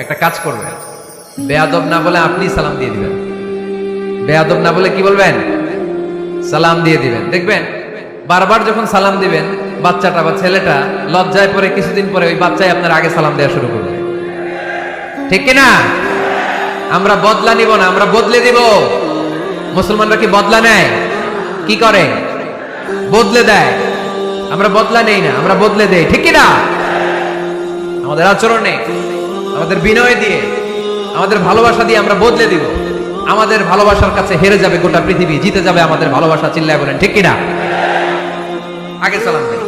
একটা কাজ করবেন, বেয়াদব না বলে আপনি সালাম দিয়ে দিবেন। বেয়াদব না বলে কি বলবেন? সালাম দিয়ে দিবেন। দেখবেন বারবার যখন সালাম দিবেন, বাচ্চাটা বা ছেলেটা লজ্জায় পরে কিছুদিন পরে ওই বাচ্চাই আপনার আগে সালাম দেওয়া শুরু করবে। ঠিক কিনা? আমরা বদলা নিব না, আমরা বদলে দিব। মুসলমানরা কি বদলা নেয়? কি করে? বদলে দেয়। আমরা বদলা নেই না, আমরা বদলে দেই। ঠিক কিনা? আমাদের আচরণে, আমাদের বিনয় দিয়ে, আমাদের ভালোবাসা দিয়ে আমরা বদলে দিব। আমাদের ভালোবাসার কাছে হেরে যাবে গোটা পৃথিবী, জিতে যাবে আমাদের ভালোবাসা। চিল্লায় বলেন ঠিক কিনা? আগে সালাম দেন,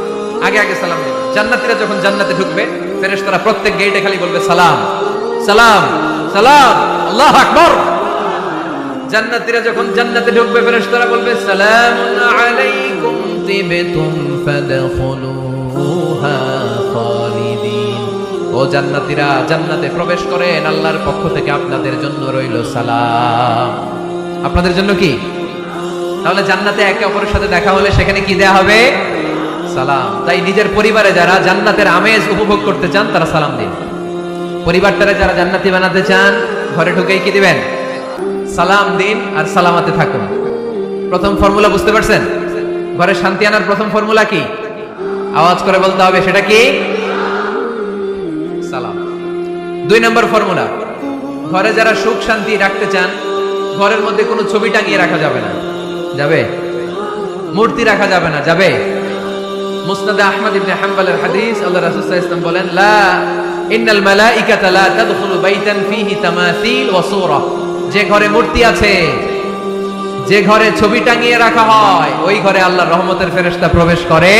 আগে আগে সালাম দেন। জান্নাতীরা যখন জান্নাতে ঢুকবে, ফেরেশতারা প্রত্যেক গেটে খালি বলবে সালাম সালাম সালাম, আল্লাহু আকবার। জান্নাতীরা যখন জান্নাতে ঢুকবে, ফেরেশতারা বলবে সালামুন আলাইকুম তিবতুম ফাদখুলুহা খালিদিন। ও জান্নাতীরা, জান্নাতে প্রবেশ করেন, আল্লাহর পক্ষ থেকে আপনাদের জন্য রইল সালাম। আপনাদের জন্য কি? তাহলে জান্নাতে একে অপরের সাথে দেখা হলে সেখানে কি দেয়া হবে? সালাম। তাই নিজের পরিবারে যারা জান্নাতের আমেজ উপভোগ করতে চান তারা সালাম দিন। পরিবারটারে যারা জান্নাতি বানাতে চান, ঘরে ঢুকেই কি দিবেন? সালাম দিন আর সালামাতে থাকুন। প্রথম ফর্মুলা বুঝতে পারছেন? ঘরে শান্তি আনার প্রথম ফর্মুলা কি? আওয়াজ করে বলতে হবে, সেটা কি? সালাম। 2 নম্বর ফর্মুলা, ঘরে যারা সুখ শান্তি রাখতে চান, ঘরের মধ্যে কোনো ছবি টাঙিয়ে রাখা যাবে না। যাবে? মূর্তি রাখা যাবে না। যাবে? মুসনাদে আহমদ ইবনে হাম্বলের হাদিস, আল্লাহ রাসূল সাল্লাল্লাহু আলাইহি ওয়াসাল্লাম বলেন, লা ইন্নাল মালাইকাতা লা তাদখুলু বাইতান ফীহি তামাসিল ওয়া সূরা। যে ঘরে মূর্তি আছে, যে ঘরে ছবি টাঙিয়ে রাখা হয়, ওই ঘরে আল্লাহর রহমতের ফেরেশতা প্রবেশ করে।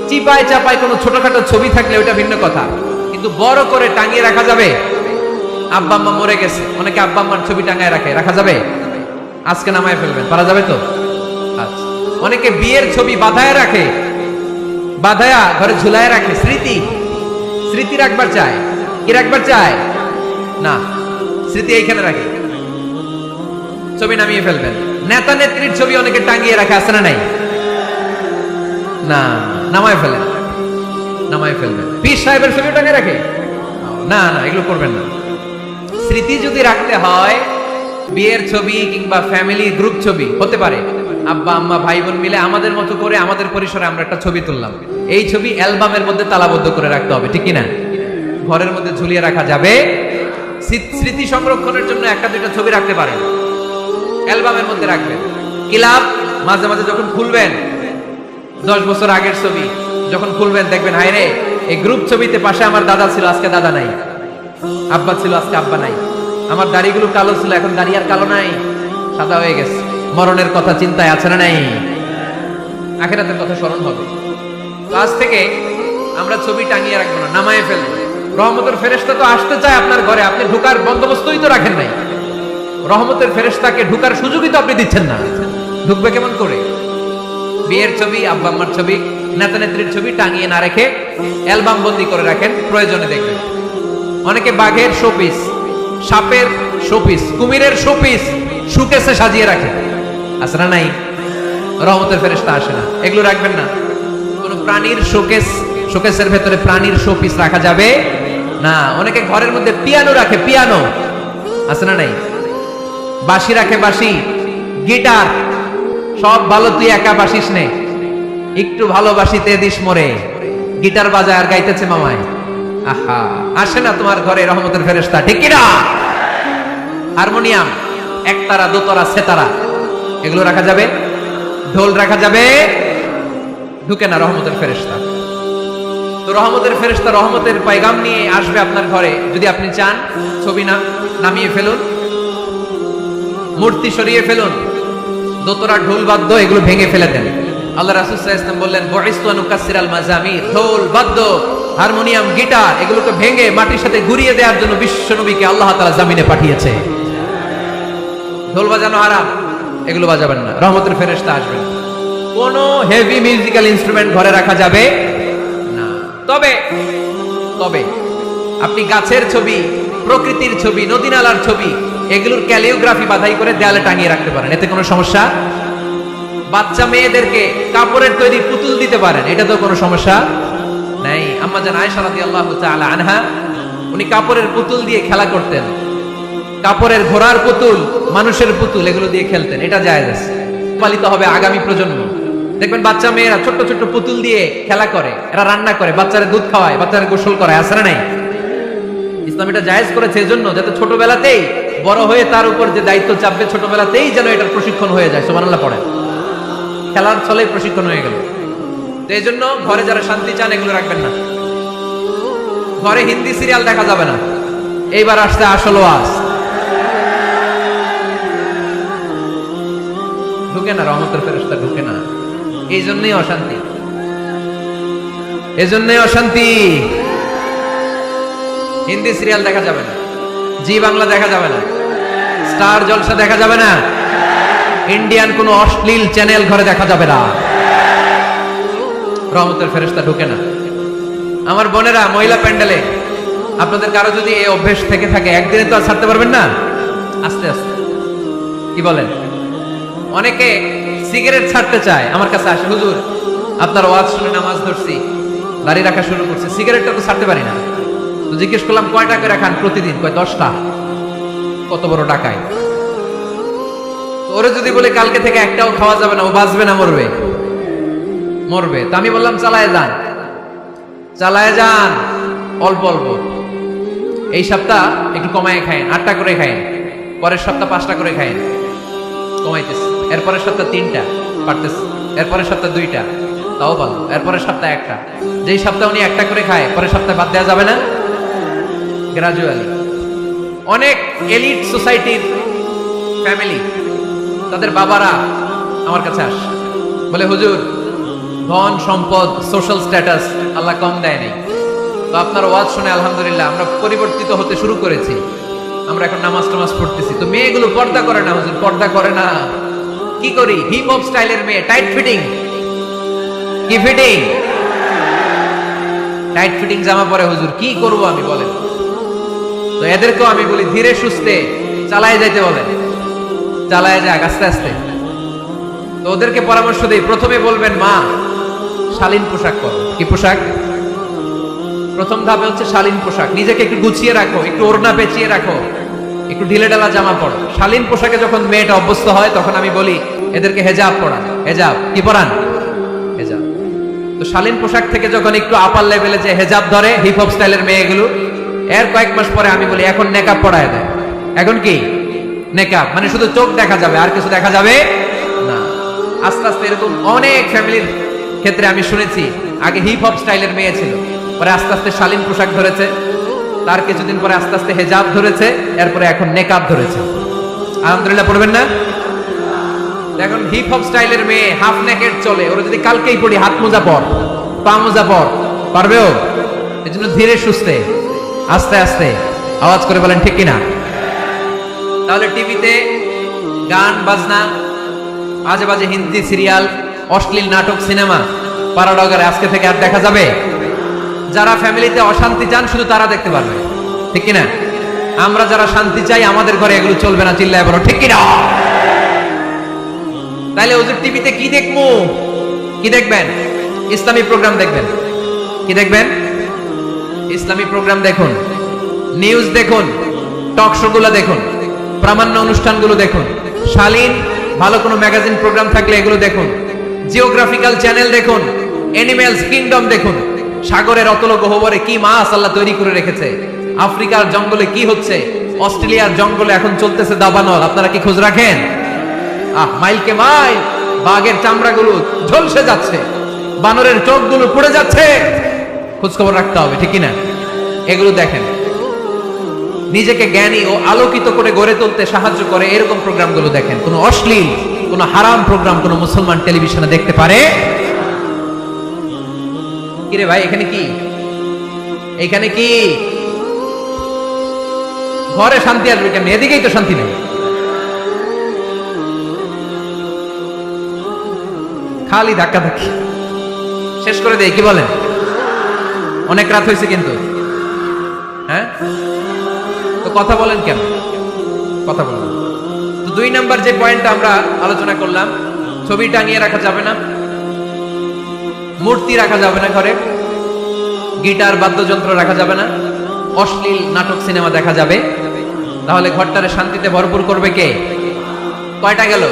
চিপায় চাপায় কোনো ছোটখাটো ছবি থাকলে ওটা ভিন্ন কথা, কিন্তু বড় করে টাঙিয়ে রাখা যাবে? আব্বা আম্মা মরে গেছে, অনেকে আব্বা আম্মার ছবি টাঙায় রাখে, রাখা যাবে? আজকে নামায় ফেলবেন, পারা যাবে তো? আচ্ছা। অনেকে বিয়ের ছবি বাঁধায় রাখে, বাঁধায়া ঘরে ঝুলায় রাখে। স্মৃতি, স্মৃতি রাখবার চায়। কি রাখবার চায়? না, স্মৃতি এইখানে রাখে, ছবি নামিয়ে ফেলবেন। নেতা নেত্রীর ছবি অনেকে টাঙিয়ে রাখে, আছে না নাই? না, নামায় ফেলেন, নামায় ফেলবেন। পীর সাহেবের ছবি টাঙিয়ে রাখে? না না, এগুলো করবেন না। স্মৃতি যদি রাখতে হয়, বিয়ের ছবি কিংবা ফ্যামিলি গ্রুপ ছবি হতে পারে, আব্বা আম্মা ভাই বোন মিলে আমাদের মতো করে আমাদের পরিসরে আমরা একটা ছবি তুললাম, এই ছবি অ্যালবামের মধ্যে তালাবদ্ধ করে রাখতে হবে। ঠিক কিনা? ঘরের মধ্যে ঝুলিয়ে রাখা যাবে। স্মৃতি সংরক্ষণের জন্য একটা দুইটা ছবি রাখতে পারেন, অ্যালবামের মধ্যে রাখবেন। ক্লাব মাঝে মাঝে যখন খুলবেন, 10 বছর আগের ছবি যখন খুলবেন, দেখবেন হায় রে, এই গ্রুপ ছবিতে পাশে আমার দাদা ছিল, আজকে দাদা নাই। আব্বা ছিল, আজকে আব্বা নাই। আমার দাড়িগুলো কালো ছিল, এখন দাড়ি আর কালো নাই, সাদা হয়ে গেছে। মরণের কথা চিন্তায় আছে না নাই? আখিরাতের কথা স্মরণ হবে। তো আজ থেকে আমরা ছবি টাঙিয়ে রাখবো না, নামায়ে ফেলবো। রহমতের ফেরেশতা তো আসতে চায় আপনার ঘরে, আপনি ঢুকার বন্দোবস্তই তো রাখেন নাই। রহমতের ফেরেশতাকে ঢুকার সুযোগই তো আপনি দিচ্ছেন না। ঢুকবে কেমন করে? বিয়ের ছবি, আব্বা আম্মার ছবি, নেতা নেত্রীর ছবি টাঙিয়ে না রেখে অ্যালবাম বন্দি করে রাখেন, প্রয়োজনে দেখবেন। অনেকে বাঘের শোপিস, সাপের শোপিস, কুমিরের শোপিস শোকেসে সাজিয়ে রাখে, আছে না নাই? রহমতের ফেরেশতা আসে না, এগুলো রাখবেন না। কোন প্রাণীর শোকেস, শোকেসের ভেতরে প্রাণীর শোপিস রাখা যাবে না। অনেকে ঘরের মধ্যে পিয়ানো রাখে, পিয়ানো, আছে না নাই? বাঁশি রাখে, বাঁশি, গিটার। সব ভালো, তুই একা বাসিস নে, একটু ভালোবাসিতে দিস মরে। গিটার বাজায় আর গাইতেছে মামায়। আহা, আসে না তোমার ঘরে রহমতের ফেরেশতা? ঠিক কিনা? হারমোনিয়াম, একতারা, দোতারা, সেতারা, এগুলো রাখা যাবে? ঢোল রাখা যাবে? ঢুকে না রহমতের ফেরেশতা। তো রহমতের ফেরেশতা রহমতের পয়গাম নিয়ে আসবে আপনার ঘরে। যদি আপনি চান, ছবি নামিয়ে ফেলুন, মূর্তি সরিয়ে ফেলুন, দোতরা, ঢোল বাদ্য এগুলো ভেঙে ফেলে দেন। আল্লাহ রাসূল সাল্লাল্লাহু আলাইহি ওয়াসাল্লাম বললেন, বুইসতু আন উকাসসিরাল মাযামির, ঢোল বাদ্য, হারমোনিয়াম, গিটার এগুলোকে ভেঙে মাটির সাথে ঘুরিয়ে দেওয়ার জন্য বিশ্ব নবীকে আল্লাহ তাআলা জমিনে পাঠিয়েছে। ঢোল বাজানো হারাম, এগুলো বাজাবেন না, রহমতের ফেরেশতা আসবেন। কোন হেভি মিউজিক্যাল ইনস্ট্রুমেন্ট ঘরে রাখা যাবে না। তবে তবে আপনি গাছের ছবি, প্রকৃতির ছবি, নদী নালার ছবি, এগুলোর ক্যালিওগ্রাফি বাধাই করে দেয়ালে টাঙিয়ে রাখতে পারেন, এতে কোনো সমস্যা। বাচ্চা মেয়েদেরকে কাপড়ের তৈরি পুতুল দিতে পারেন, এটা তো কোনো সমস্যা নাই। আম্মা জান আয়েশা রাদিয়াল্লাহু তাআলা আনহা উনি কাপড়ের পুতুল দিয়ে খেলা করতেন, কাপড়ের ঘোড়ার পুতুল, মানুষের পুতুল, এগুলো দিয়ে খেলতেন। এটা জায়েজ আছে, পালিত হবে আগামী প্রজন্ম। দেখবেন বাচ্চা মেয়েরা ছোট্ট ছোট্ট পুতুল দিয়ে খেলা করে, এরা রান্না করে, বাচ্চারা দুধ খাওয়ায়, বাচ্চারা গোসল করে, আছে না নাই? ইসলাম এটা জায়েজ করেছে এজন্য যাতে ছোটবেলাতেই বড় হয়ে তার উপর যে দায়িত্ব চাপবে ছোটবেলাতেই যেন এটার প্রশিক্ষণ হয়ে যায়। সুবহানাল্লাহ পড়েন। খেলার ছলে প্রশিক্ষণ হয়ে গেল। তো এই জন্য ঘরে যারা শান্তি চান এগুলো রাখবেন না। ঘরে হিন্দি সিরিয়াল দেখা যাবে না। এইবার আসছে আসল ওয়াজ। ঢুকে না, রহমতের ফেরেশতা ঢুকে না। এই জন্যই অশান্তি, এই জন্যই অশান্তি। হিন্দি সিরিয়াল দেখা যাবে না, জি বাংলা দেখা যাবে না, স্টার জলসা দেখা যাবে না, ইন্ডিয়ান কোন অশ্লীল চ্যানেল ঘরে দেখা যাবে না। রহমতের ফেরেশতা ঢুকে না। আমার বোনেরা, মহিলা প্যান্ডেলে আপনাদের কারো যদি এই অভ্যেস থেকে থাকে, একদিনে তো আর ছাড়তে পারবেন না, আস্তে আস্তে। কি বলেন? অনেকে সিগারেট ছাড়তে চায়, আমার কাছে আসে, হুজুর আপনার ওয়াজ শুনে নামাজ ধরছি, দাড়ি রাখা শুরু করছে, সিগারেটটা তো ছাড়তে পারি না। তো জিজ্ঞেস করলাম কয় টাকা রাখান প্রতিদিন? কয় 10টা। কত বড় টাকায়! ওরে যদি বলে কালকে থেকে একটাও খাওয়া যাবে না, ও বাঁচবে না মরবে? মরবে। তো আমি বললাম চালায় যান, চালায় যান, অল্প অল্প। এই সপ্তাহ একটু কমায় খায়েন, 8টা করে খায়েন, পরের সপ্তাহ 5টা করে খায়েন, কমাইতেছে। এরপরের সপ্তাহ 3টা, পারতেছে। এরপরের সপ্তাহ 2টা, তাও ভালো। এরপরের সপ্তাহ 1টা। যেই সপ্তাহ উনি 1টা করে খায়, পরের সপ্তাহে বাদ দেওয়া যাবে না? গ্রাজুয়ালি। অনেক এলিট সোসাইটির ফ্যামিলি, তাদের বাবারা আমার কাছে আসে, বলে হুজুর ধন সম্পদ সোশ্যাল স্ট্যাটাস আল্লাহ কম দেয় নাই, তো আপনার ওয়াজ শুনে আলহামদুলিল্লাহ আমরা পরিবর্তিত হতে শুরু করেছি, আমরা এখন নামাজ টামাজ পড়তেছি। তো মেয়েগুলো পর্দা করে না হুজুর, পর্দা করে না। কি করি? হিপ হপ স্টাইলের মেয়ে, টাইট ফিটিং। কি ফিটিং? টাইট ফিটিং জামা পরে হুজুর, কি করব আমি বলেন? তো এদেরকেও আমি বলি ধীরে সুস্থে চালায় যাইতে বলেন, চালায় যাক আস্তে আস্তে। তো ওদেরকে পরামর্শ দেই, প্রথমে বলবেন মা শালীন পোশাক পরো। কি পোশাক? প্রথম ধাপে হচ্ছে শালীন পোশাক। নিজেকে একটু গুছিয়ে রাখো, একটু ওড়না পেঁচিয়ে রাখো, একটু ঢিলে ঢালা জামা পরো। শালীন পোশাকে যখন মেয়েটা অভ্যস্ত হয় তখন আমি বলি এদেরকে হেজাব পরান। হেজাব কি পরান? হেজাব। তো শালীন পোশাক থেকে যখন একটু আপার লেভেলে যে হেজাব ধরে হিপ হপ স্টাইলের মেয়েগুলো, এর কয়েক মাস পরে আমি বলি এখন নেকাব পরায় দেয়। এখন কি নেকাব? মানে শুধু চোখ দেখা যাবে, আর কিছু দেখা যাবে না। আস্তে আস্তে এরকম অনেক ফ্যামিলির ক্ষেত্রে আমি শুনেছি, আগে হিপ হপ স্টাইলের মেয়ে ছিল, পরে আস্তে আস্তে শালীন পোশাক ধরেছে, তার কিছুদিন পরে আস্তে আস্তে হেজাব ধরেছে, এরপরে এখন নেকাব ধরেছে। আলহামদুলিল্লাহ পড়বেন না? এখন হিপ হপ স্টাইলের মেয়ে হাফ নেকেড চলে, ওরা যদি কালকেই পড়ি হাত মোজা পর, পা মোজা পর, পারবে ও? এই জন্য ধীরে সুস্থে আস্তে আস্তে। আওয়াজ করে বলেন ঠিক কিনা? তাহলে টিভিতে গান বাজনা, আজে বাজে হিন্দি সিরিয়াল, অশ্লীল নাটক, সিনেমা পাড়াডগারে আজকে থেকে আর দেখা যাবে? যারা ফ্যামিলিতে অশান্তি চান শুধু তারা দেখতে পারবে, ঠিক কিনা? আমরা যারা শান্তি চাই আমাদের ঘরে এগুলো চলবে না, চিল্লায় বলো ঠিক কিনা? তাইলে ওদের টিভিতে কি দেখবো? কি দেখবেন? ইসলামী প্রোগ্রাম দেখবেন। কি দেখবেন? ইসলামী প্রোগ্রাম দেখুন, নিউজ দেখুন, টক শো গুলো দেখুন, প্রামাণ্য অনুষ্ঠানগুলো দেখুন, শালীন ভালো কোনো ম্যাগাজিন প্রোগ্রাম থাকলে এগুলো দেখুন, জিওগ্রাফিক্যাল চ্যানেল দেখুন, অ্যানিমেলস কিংডম দেখুন, সাগরের অতল গহ্বরে কি মাছ আল্লাহ তৈরি করে রেখেছে, আফ্রিকার জঙ্গলে কি হচ্ছে, অস্ট্রেলিয়ার জঙ্গলে এখন চলতেছে দাবানল, আপনারা কি খোঁজ রাখেন? মাইলকে মাইল বাঘের চামড়াগুলো ঝলসে যাচ্ছে, বানরের চোখগুলো পড়ে যাচ্ছে, খোঁজ খবর রাখতে হবে, ঠিক কিনা? এগুলো দেখেন। নিজেকে জ্ঞানী ও আলোকিত করে গড়ে তুলতে সাহায্য করে এরকম প্রোগ্রামগুলো দেখেন। কোনো অশ্লীল, কোনো হারাম প্রোগ্রাম কোনো মুসলমান টেলিভিশনে দেখতে পারে? কিরে ভাই এখানে কি? এইখানে কি? ঘরে শান্তি আসবে কেন? এদিকেই তো শান্তি নেই, খালি ধাক্কা ধাক্কি। শেষ করে দেই, কি বলেন? অনেক রাত হয়েছে কিন্তু, হ্যাঁ? তো কথা বলেন কেন? কথা বলেন। তো 2 নাম্বার যে পয়েন্টটা আমরা আলোচনা করলাম, ছবি টাঙিয়ে রাখা যাবে না, মূর্তি রাখা যাবে না ঘরে, গিটার বাদ্যযন্ত্র রাখা যাবে না, অশ্লীল নাটক সিনেমা দেখা যাবে, তাহলে ঘরটারে শান্তিতে ভরপুর করবে কে? কয়টা গেল?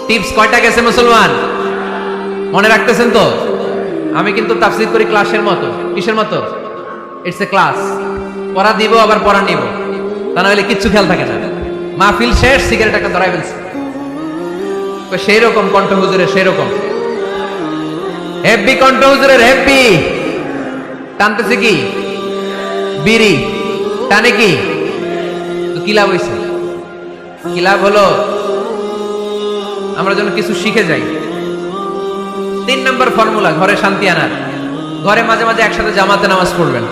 টিপস কয়টা গেছে মুসলমান? মনে রাখতেছেন তো? আমি কিন্তু তাফসীর করি ক্লাসের মতো। কিসের মতো? It's a class. পড়া দিব আবার পড়া নিব, তা না হলে কিচ্ছু খেয়াল থাকে না। মাহফিল শেষ, সিগারেট একটা ধরাই ফেলছে। সেই রকম কণ্ঠ হুজুরের, সেই রকম হেভি কণ্ঠ হুজুরের, হেভি। টানতেছে কি? বিড়ি। টানে কি? তো কি লাভ হইছে? কি লাভ হলো? আমরা যেন কিছু শিখে যাই। 3 নম্বর ফর্মুলা ঘরে শান্তি আনার, ঘরে মাঝে মাঝে একসাথে জামাতে নামাজ পড়বেন।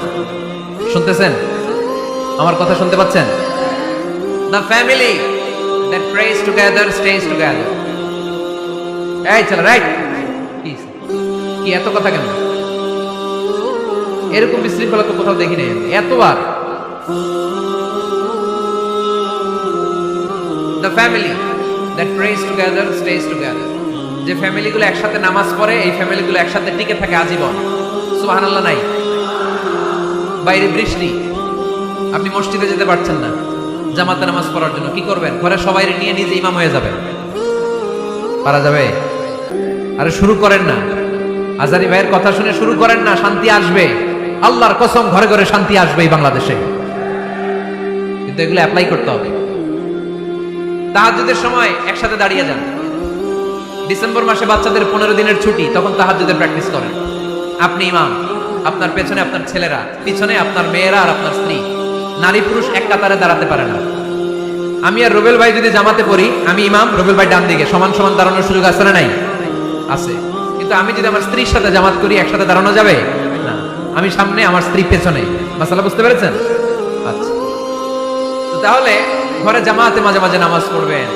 শুনতেছেন? আমার কথা শুনতে পাচ্ছেন? The family that prays together stays together. এই চল, রাইট। কি এত কথা কেন? এরকম বিশৃঙ্খলা তো কোথাও দেখি নাই এতবার। The family that prays together stays together. যে ফ্যামিলিগুলো একসাথে নামাজ পড়ে, এই ফ্যামিলিগুলো একসাথে টিকে থাকে আজীবন। সুবহানাল্লাহ। নাই বাইরে বৃষ্টি, আপনি মসজিদে যেতে পারছেন না জামাতে নামাজ পড়ার জন্য, কি করবেন? ঘরে সবাই নিয়ে নিজে ইমাম হয়ে যাবেন। পারা যাবে? আরে শুরু করেন না, আজারি ভাইয়ের কথা শুনে শুরু করেন না, শান্তি আসবে। আল্লাহর কসম, ঘরে ঘরে শান্তি আসবে এই বাংলাদেশে, কিন্তু এগুলো অ্যাপ্লাই করতে হবে। তাহাজ্জুদের সময় একসাথে দাঁড়িয়ে যান। ডিসেম্বর মাসে বাচ্চাদের 15 দিনের ছুটি, তখন তাহাজ্জুদের প্র্যাকটিস করেন। আপনি ইমাম, আপনার পেছনে আপনার ছেলেরা, পিছনে আপনার মেয়েরা আর আপনার স্ত্রী। নারী পুরুষ এক কাতারে দাঁড়াতে পারে না। আমি আর রুবেল ভাই যদি জামাতে পড়ি, আমি ইমাম, রুবেল ভাই ডান দিকে, সমান সমান দাঁড়ানোর সুযোগ আছে না নাই? আছে। কিন্তু আমি যদি আমার স্ত্রীর সাথে জামাত করি, একসাথে দাঁড়ানো যাবে না। আমি সামনে, আমার স্ত্রী পেছনে। মাসালা বুঝতে পেরেছেন? আচ্ছা, তাহলে ঘরে জামাতে মাঝে মাঝে নামাজ পড়বেন।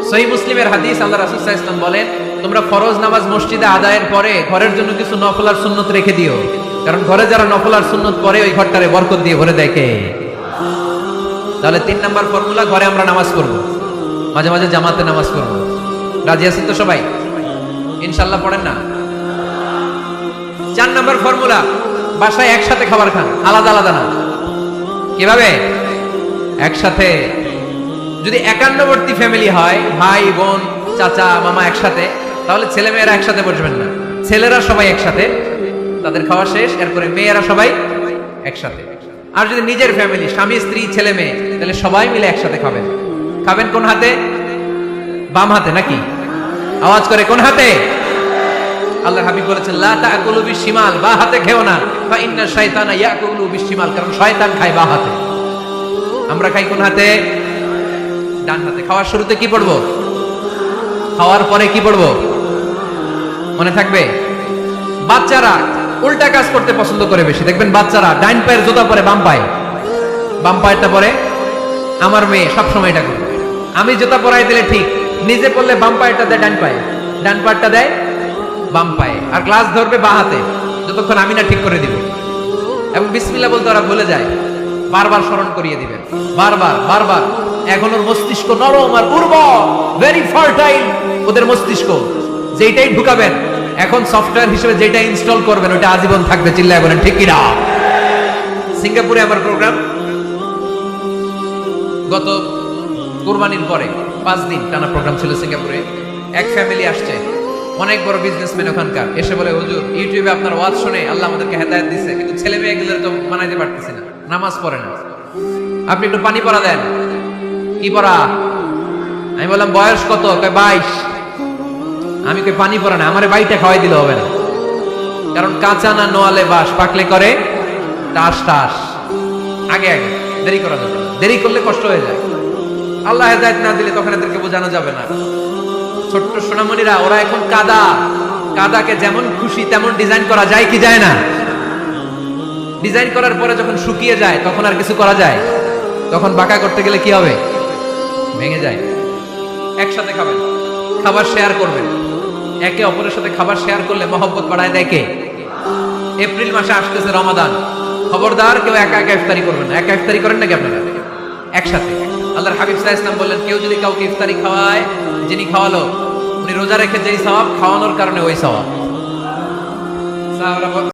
সহিহ মুসলিমের হাদিস, আল্লাহ রাসূল সাল্লাল্লাহু আলাইহি ওয়াসাল্লাম বলেন, তোমরা ফরজ নামাজ মসজিদে আদায়ের পরে ঘরের জন্য কিছু নফল আর সুন্নত রেখে দিও, কারণ ঘরে যারা নফল আর সুন্নত পড়ে ওই ঘরটারে বরকত দিয়ে ভরে দেয় কে? তাহলে 3 নাম্বার ফর্মুলা, ঘরে আমরা নামাজ পড়ব, মাঝে মাঝে জামাতে নামাজ পড়ব। রাজি আছেন তো সবাই? ইনশাআল্লাহ পড়েন না? 4 নাম্বার ফর্মুলা, বাসায় একসাথে খাবার খান, আলাদা আলাদা না। কিভাবে? একসাথে। যদি একান্নবর্তী ফ্যামিলি হয়, ভাই বোন চাচা মামা একসাথে, তাহলে ছেলে মেয়েরা একসাথে বসবেন না। ছেলেরা সবাই একসাথে, তাদের খাওয়া শেষ, এরপরে মেয়েরা সবাই একসাথে। আর যদি নিজের ফ্যামিলি, স্বামী স্ত্রী ছেলে মেয়ে, তাহলে সবাই মিলে একসাথে খাবেন। খাবেন কোন হাতে? বাম হাতে নাকি? আওয়াজ করে কোন হাতে? আল্লাহর হাবিব বলেছেন, লা তাকুলু বিশিমাল, বা হাতে খেও না, ফা ইন্না শাইতানা ইয়াকুলু বিশিমাল, কারণ শয়তান খায় বা হাতে। আমরা খাই কোন হাতে? ডান হাতে। খাওয়ার শুরুতে কি পড়বো? খাওয়ার পরে কি পড়বো? মনে থাকবে? বাচ্চারা উল্টা কাজ করতে পছন্দ করে বেশি। দেখবেন বাচ্চারা ডাইন পায়ের জুতা পরে বাম পায়ে, বাম পায়েরটা পরে। আমার মেয়ে সবসময় এটা করে। আমি জুতা পরাই দিলে ঠিক, নিজে পড়লে বাম পায়েরটা দেয় ডান পায়ে, ডান পায়েরটা দেয় বাম পায়ে, আর গ্লাস ধরবে বা হাতে, যতক্ষণ আমি না ঠিক করে দিব। এবং বিসমিল্লাহ বলতে ওরা ভুলে যায়, বারবার স্মরণ করিয়ে দিবেন, বারবার বারবার। এখন ওর মস্তিষ্ক নরম আর উর্বর, ভেরি ফার্টাইল ওদের মস্তিষ্ক। যেটাই ঢুকাবেন, এখন সফটওয়্যার হিসেবে যেটা ইনস্টল করবেন, ওটা আজীবন থাকবে। চিল্লায় বলেন ঠিক কিনা? সিঙ্গাপুরে আমার প্রোগ্রাম, গত কুরবানির পরে 5 দিন টানা প্রোগ্রাম ছিল সিঙ্গাপুরে। এক ফ্যামিলি আসছে, অনেক বড় বিজনেসম্যান ওখানকার, এসে বলে, হুজুর ইউটিউবে আপনার ওয়াজ শুনে আল্লাহ আমাদেরকে হেদায়েত দিয়েছে, কিন্তু ছেলে মেয়েগুলো তো মানাইতে পারতেছি না, নামাজ পড়ে না, আপনি একটু পানি পড়া দেন। কি পড়া? আমি বললাম বয়স কত? কয় 22। আমি কই পানি পড়া না, আমারে বাইটা খাওয়াই দিলে হবে না, কারণ কাঁচা না নোয়ালে বাস, পাকলে করে টাস টাস। আগে আগে দেরি করা যাবে না, দেরি করলে কষ্ট হয়ে যায়। আল্লাহ হেদায়েত না দিলে তখন এদেরকে বোঝানো যাবে না। ছোট্ট সোনামণিরা, ওরা এখন কাদা, কাদাকে যেমন খুশি তেমন ডিজাইন করা যায় কি যায় না? ডিজাইন করার পরে যখন শুকিয়ে যায়, তখন আর কিছু করা যায়? তখন বাঁকা করতে গেলে কি হবে? ভেঙে যায়। একসাথে খাবেন, খাবার শেয়ার করবেন। একে অপরের সাথে খাবার শেয়ার করলে মহব্বত বাড়ায় দেয় কে? এপ্রিল মাসে আসতেছে রমাদান, খবরদার কেউ একা একা ইফতারি করবেন না। একা ইফতারি করেন নাকি আপনারা? একসাথে। আল্লাহর হাবিব সাল্লাল্লাহু আলাইহি ওয়াসাল্লাম বললেন, কেউ যদি কাউকে ইফতারি খাওয়ায়, যিনি খাওয়ালো উনি রোজা রেখে যেই সওয়াব, খাওয়ানোর কারণে ওই সওয়াব।